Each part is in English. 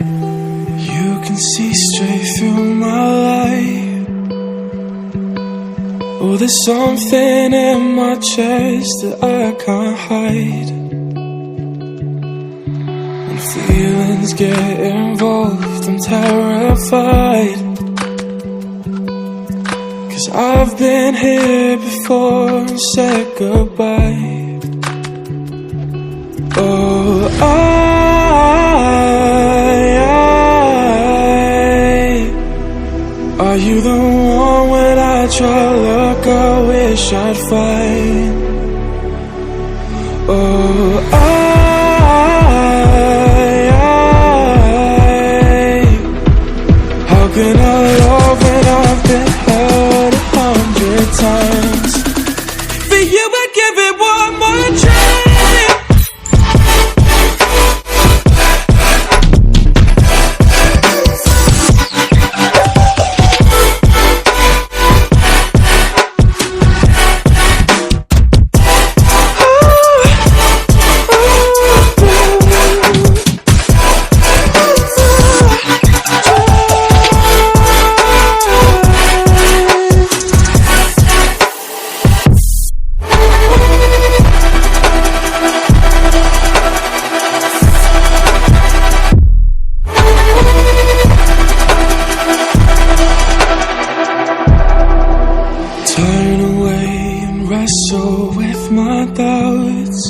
You can see straight through my life. Oh, there's something in my chest that I can't hide. When feelings get involved, I'm terrified. 'Cause I've been here before and said goodbye. Oh, are you the one when I try to look, I wish I'd find? Oh, how can I love when I've been hurt 100 times? For you I'd give it one more try. Turn away and wrestle with my doubts.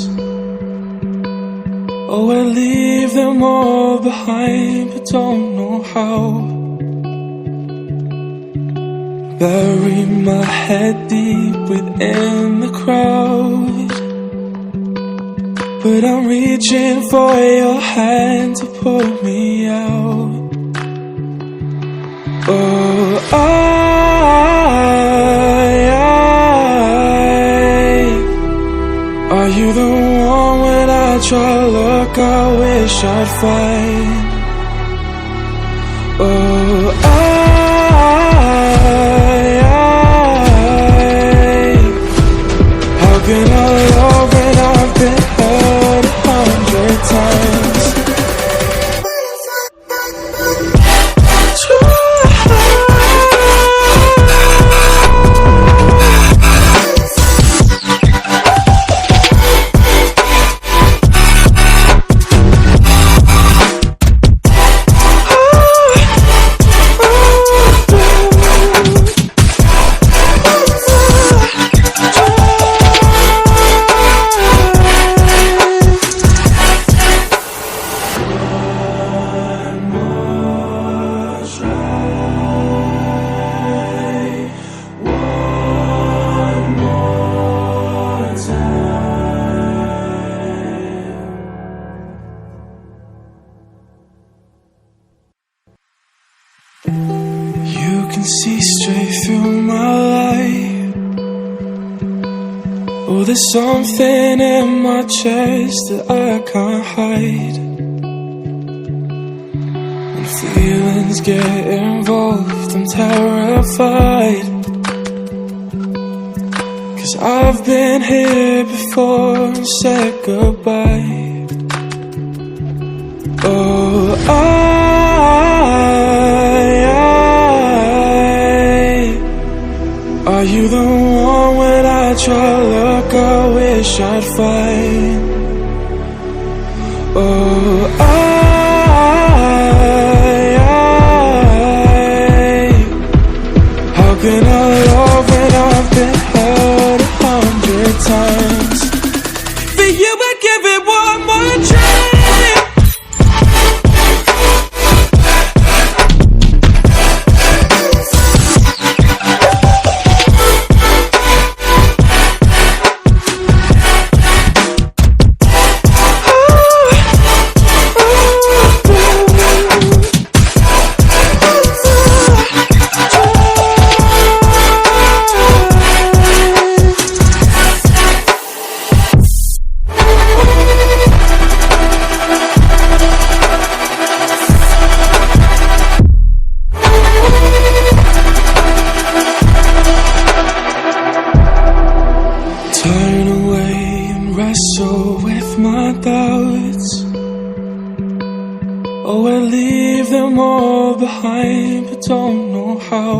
Oh, I leave them all behind, but don't know how. Bury my head deep within the crowd, but I'm reaching for your hand to pull me out. Oh, are you the one when I try to look, I wish I'd find? Oh, how can I love when I've been hurt 100 times? You can see straight through my life. Oh, there's something in my chest that I can't hide. When feelings get involved, I'm terrified. 'Cause I've been here before and said goodbye. Oh, are you the one when I try to look, I wish I'd find? Oh, how can I love when I've been hurt 100 times? For you I'd give it one more try. Oh, I leave them all behind, but don't know how.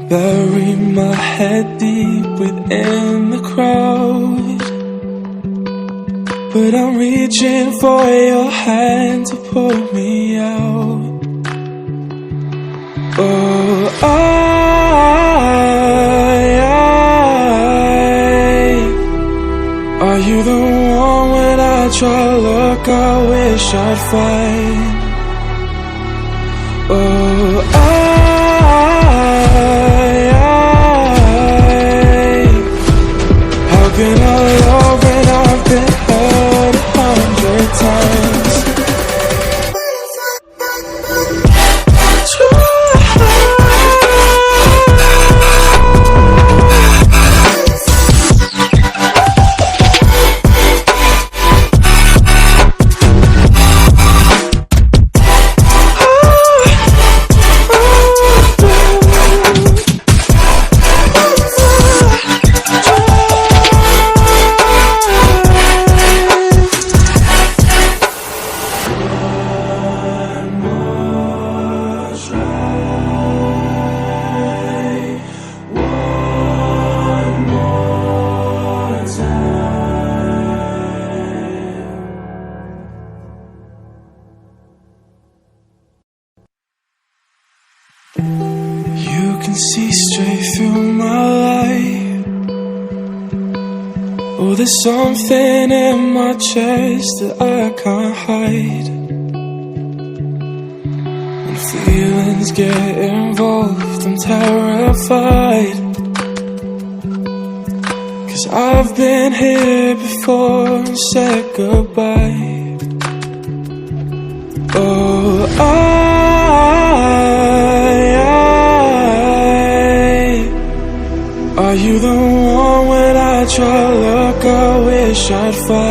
Bury my head deep within the crowd, but I'm reaching for your hand to pull me out. Oh, are you the one when I try to look, I wish I'd find? Oh, how can I love when I've been hurt 100 times? You can see straight through my light. Oh, there's something in my chest that I can't hide. When feelings get involved, I'm terrified, 'cause I've been here before and said goodbye. Oh, are you the one when I try to look, I wish I'd find?